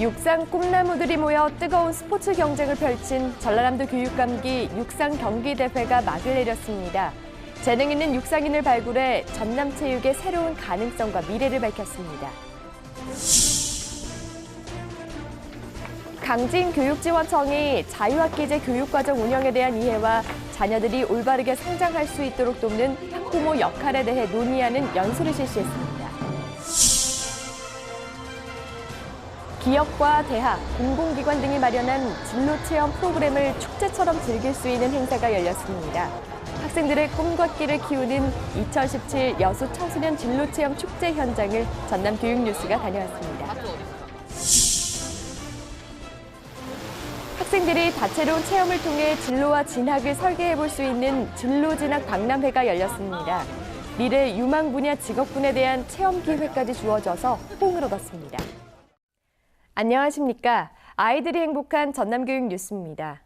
육상 꿈나무들이 모여 뜨거운 스포츠 경쟁을 펼친 전라남도 교육감기 육상 경기대회가 막을 내렸습니다. 재능 있는 육상인을 발굴해 전남체육의 새로운 가능성과 미래를 밝혔습니다. 강진교육지원청이 자유학기제 교육과정 운영에 대한 이해와 자녀들이 올바르게 성장할 수 있도록 돕는 학부모 역할에 대해 논의하는 연수를 실시했습니다. 기업과 대학, 공공기관 등이 마련한 진로체험 프로그램을 축제처럼 즐길 수 있는 행사가 열렸습니다. 학생들의 꿈과 끼를 키우는 2017 여수 청소년 진로체험 축제 현장을 전남교육뉴스가 다녀왔습니다. 학생들이 다채로운 체험을 통해 진로와 진학을 설계해볼 수 있는 진로진학 박람회가 열렸습니다. 미래 유망 분야 직업군에 대한 체험 기회까지 주어져서 호응을 얻었습니다. 안녕하십니까. 아이들이 행복한 전남교육 뉴스입니다.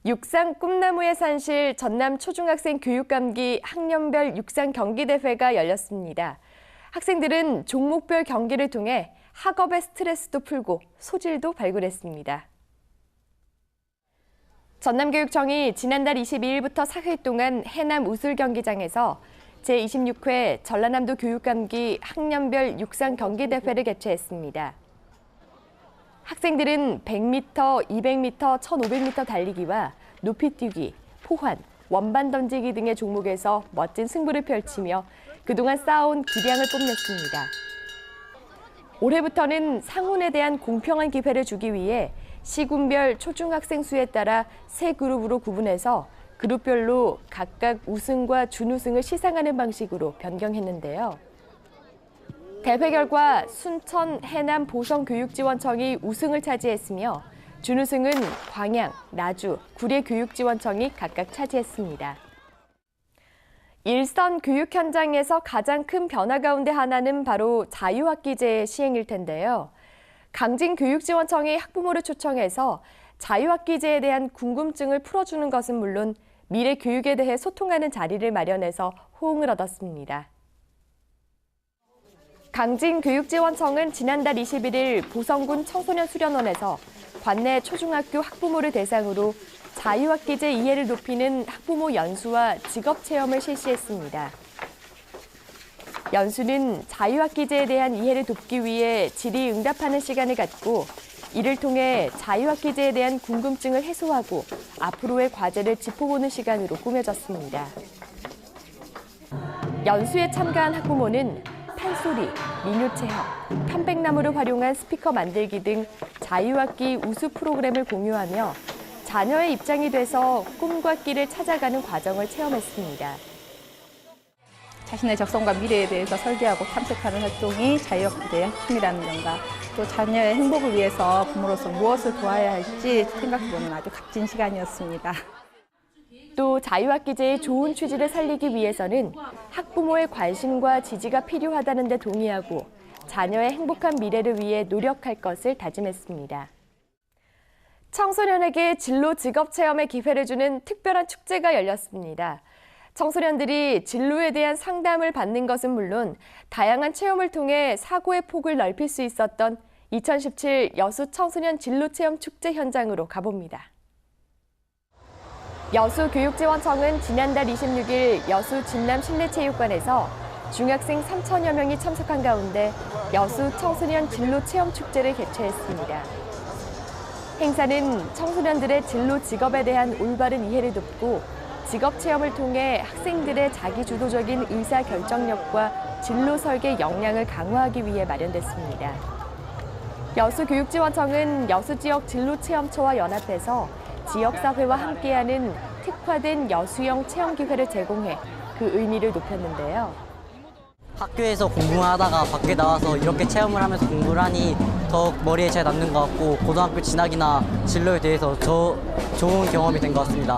육상 꿈나무의 산실 전남 초중학생 교육감기 학년별 육상 경기대회가 열렸습니다. 학생들은 종목별 경기를 통해 학업의 스트레스도 풀고 소질도 발굴했습니다. 전남교육청이 지난달 22일부터 사흘 동안 해남 우슬경기장에서 제26회 전라남도 교육감기 학년별 육상 경기대회를 개최했습니다. 학생들은 100m, 200m, 1500m 달리기와 높이뛰기, 포환, 원반 던지기 등의 종목에서 멋진 승부를 펼치며 그동안 쌓아온 기량을 뽐냈습니다. 올해부터는 상훈에 대한 공평한 기회를 주기 위해 시군별 초중학생 수에 따라 세 그룹으로 구분해서 그룹별로 각각 우승과 준우승을 시상하는 방식으로 변경했는데요. 대회 결과 순천, 해남, 보성 교육지원청이 우승을 차지했으며 준우승은 광양, 나주, 구례 교육지원청이 각각 차지했습니다. 일선 교육 현장에서 가장 큰 변화 가운데 하나는 바로 자유학기제의 시행일 텐데요. 강진교육지원청이 학부모를 초청해서 자유학기제에 대한 궁금증을 풀어주는 것은 물론 미래 교육에 대해 소통하는 자리를 마련해서 호응을 얻었습니다. 강진교육지원청은 지난달 21일 보성군 청소년 수련원에서 관내 초중학교 학부모를 대상으로 자유학기제 이해를 높이는 학부모 연수와 직업체험을 실시했습니다. 연수는 자유학기제에 대한 이해를 돕기 위해 질의응답하는 시간을 갖고 이를 통해 자유학기제에 대한 궁금증을 해소하고 앞으로의 과제를 짚어보는 시간으로 꾸며졌습니다. 연수에 참가한 학부모는 판소리, 민요체험, 편백나무를 활용한 스피커 만들기 등 자유학기 우수 프로그램을 공유하며 자녀의 입장이 돼서 꿈과 끼를 찾아가는 과정을 체험했습니다. 자신의 적성과 미래에 대해서 설계하고 탐색하는 활동이 자유학기제의 핵심이라는 점과 또 자녀의 행복을 위해서 부모로서 무엇을 도와야 할지 생각해보는 아주 값진 시간이었습니다. 또 자유학기제의 좋은 취지를 살리기 위해서는 학부모의 관심과 지지가 필요하다는 데 동의하고 자녀의 행복한 미래를 위해 노력할 것을 다짐했습니다. 청소년에게 진로 직업 체험의 기회를 주는 특별한 축제가 열렸습니다. 청소년들이 진로에 대한 상담을 받는 것은 물론 다양한 체험을 통해 사고의 폭을 넓힐 수 있었던 2017 여수 청소년 진로체험 축제 현장으로 가봅니다. 여수교육지원청은 지난달 26일 여수 진남 실내체육관에서 중학생 3천여 명이 참석한 가운데 여수 청소년 진로체험 축제를 개최했습니다. 행사는 청소년들의 진로 직업에 대한 올바른 이해를 돕고 직업 체험을 통해 학생들의 자기주도적인 의사결정력과 진로 설계 역량을 강화하기 위해 마련됐습니다. 여수교육지원청은 여수지역 진로체험처와 연합해서 지역사회와 함께하는 특화된 여수형 체험기회를 제공해 그 의미를 높였는데요. 학교에서 공부만 하다가 밖에 나와서 이렇게 체험을 하면서 공부를 하니 더 머리에 잘 남는 것 같고 고등학교 진학이나 진로에 대해서 좋은 경험이 된 것 같습니다.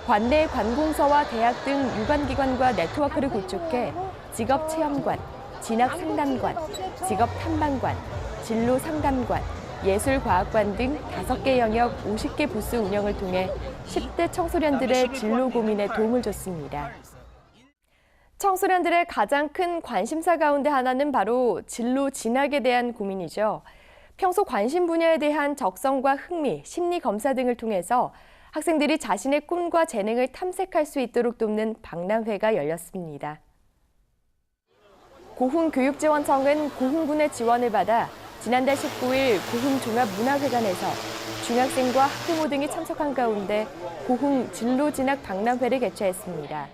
관내 관공서와 대학 등 유관기관과 네트워크를 구축해 직업체험관, 진학상담관, 직업탐방관, 진로상담관, 예술과학관 등 5개 영역 50개 부스 운영을 통해 10대 청소년들의 진로 고민에 도움을 줬습니다. 청소년들의 가장 큰 관심사 가운데 하나는 바로 진로 진학에 대한 고민이죠. 평소 관심 분야에 대한 적성과 흥미, 심리 검사 등을 통해서 학생들이 자신의 꿈과 재능을 탐색할 수 있도록 돕는 박람회가 열렸습니다. 고흥교육지원청은 고흥군의 지원을 받아 지난달 19일 고흥종합문화회관에서 중학생과 학부모 등이 참석한 가운데 고흥 진로진학 박람회를 개최했습니다.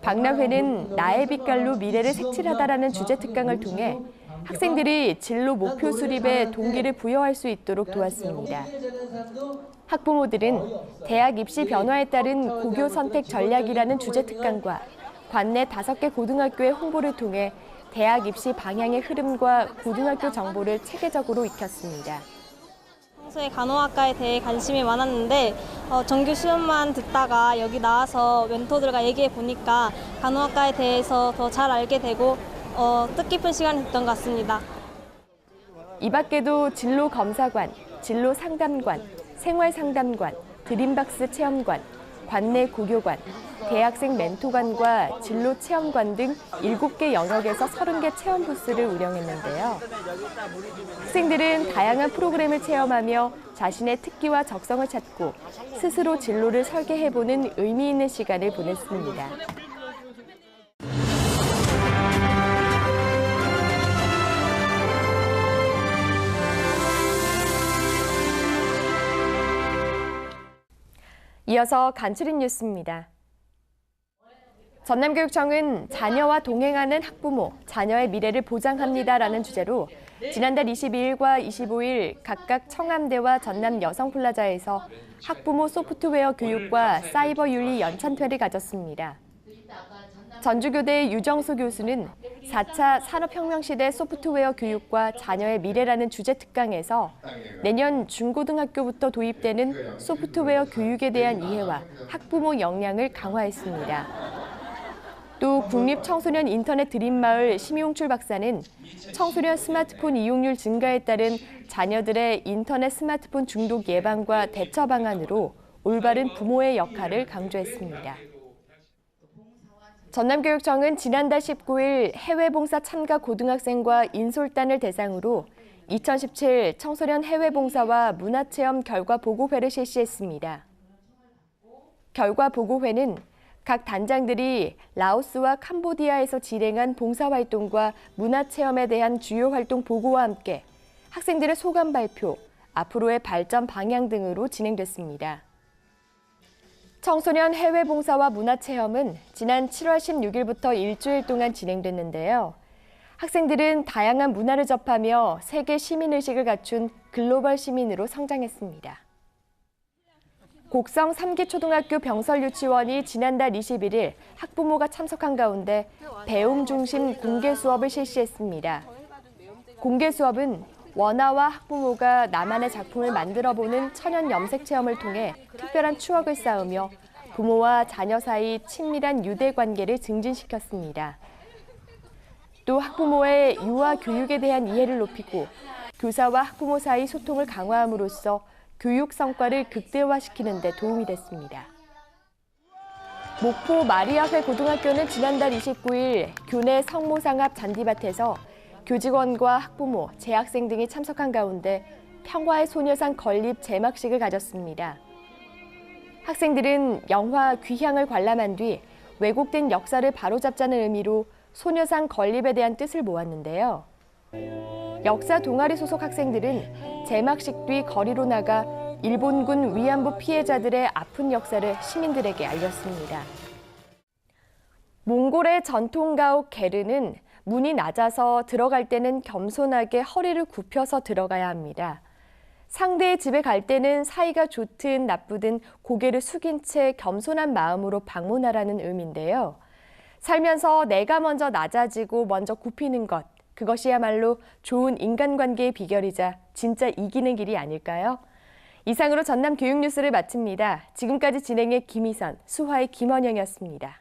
박람회는 나의 빛깔로 미래를 색칠하다라는 주제 특강을 통해 학생들이 진로 목표 수립에 동기를 부여할 수 있도록 도왔습니다. 학부모들은 대학 입시 변화에 따른 고교 선택 전략이라는 주제 특강과 관내 5개 고등학교의 홍보를 통해 대학 입시 방향의 흐름과 고등학교 정보를 체계적으로 익혔습니다. 평소에 간호학과에 대해 관심이 많았는데 정규 시험만 듣다가 여기 나와서 멘토들과 얘기해 보니까 간호학과에 대해서 더 잘 알게 되고 뜻깊은 시간이 됐던 것 같습니다. 이 밖에도 진로 검사관, 진로 상담관, 생활 상담관, 드림박스 체험관, 관내 고교관, 대학생 멘토관과 진로 체험관 등 7개 영역에서 30개 체험 부스를 운영했는데요. 학생들은 다양한 프로그램을 체험하며 자신의 특기와 적성을 찾고 스스로 진로를 설계해보는 의미 있는 시간을 보냈습니다. 이어서 간추린 뉴스입니다. 전남교육청은 자녀와 동행하는 학부모, 자녀의 미래를 보장합니다라는 주제로 지난달 22일과 25일 각각 청암대와 전남 여성플라자에서 학부모 소프트웨어 교육과 사이버 윤리 연찬회를 가졌습니다. 전주교대 유정수 교수는 4차 산업혁명 시대 소프트웨어 교육과 자녀의 미래라는 주제 특강에서 내년 중고등학교부터 도입되는 소프트웨어 교육에 대한 이해와 학부모 역량을 강화했습니다. 또 국립청소년 인터넷 드림마을 심용출 박사는 청소년 스마트폰 이용률 증가에 따른 자녀들의 인터넷 스마트폰 중독 예방과 대처 방안으로 올바른 부모의 역할을 강조했습니다. 전남교육청은 지난달 19일 해외봉사 참가 고등학생과 인솔단을 대상으로 2017 청소년 해외봉사와 문화체험 결과보고회를 실시했습니다. 결과보고회는 각 단장들이 라오스와 캄보디아에서 진행한 봉사활동과 문화체험에 대한 주요 활동 보고와 함께 학생들의 소감 발표, 앞으로의 발전 방향 등으로 진행됐습니다. 청소년 해외봉사와 문화체험은 지난 7월 16일부터 일주일 동안 진행됐는데요. 학생들은 다양한 문화를 접하며 세계 시민의식을 갖춘 글로벌 시민으로 성장했습니다. 곡성 3기 초등학교 병설유치원이 지난달 21일 학부모가 참석한 가운데 배움 중심 공개 수업을 실시했습니다. 공개 수업은 원아와 학부모가 나만의 작품을 만들어보는 천연 염색 체험을 통해 특별한 추억을 쌓으며 부모와 자녀 사이 친밀한 유대 관계를 증진시켰습니다. 또 학부모의 유아 교육에 대한 이해를 높이고 교사와 학부모 사이 소통을 강화함으로써 교육 성과를 극대화시키는 데 도움이 됐습니다. 목포 마리아회 고등학교는 지난달 29일 교내 성모상 앞 잔디밭에서 교직원과 학부모, 재학생 등이 참석한 가운데 평화의 소녀상 건립 제막식을 가졌습니다. 학생들은 영화 귀향을 관람한 뒤 왜곡된 역사를 바로잡자는 의미로 소녀상 건립에 대한 뜻을 모았는데요. 역사 동아리 소속 학생들은 제막식 뒤 거리로 나가 일본군 위안부 피해자들의 아픈 역사를 시민들에게 알렸습니다. 몽골의 전통 가옥 게르는 문이 낮아서 들어갈 때는 겸손하게 허리를 굽혀서 들어가야 합니다. 상대의 집에 갈 때는 사이가 좋든 나쁘든 고개를 숙인 채 겸손한 마음으로 방문하라는 의미인데요. 살면서 내가 먼저 낮아지고 먼저 굽히는 것, 그것이야말로 좋은 인간관계의 비결이자 진짜 이기는 길이 아닐까요? 이상으로 전남 교육뉴스를 마칩니다. 지금까지 진행의 김희선, 수화의 김원영이었습니다.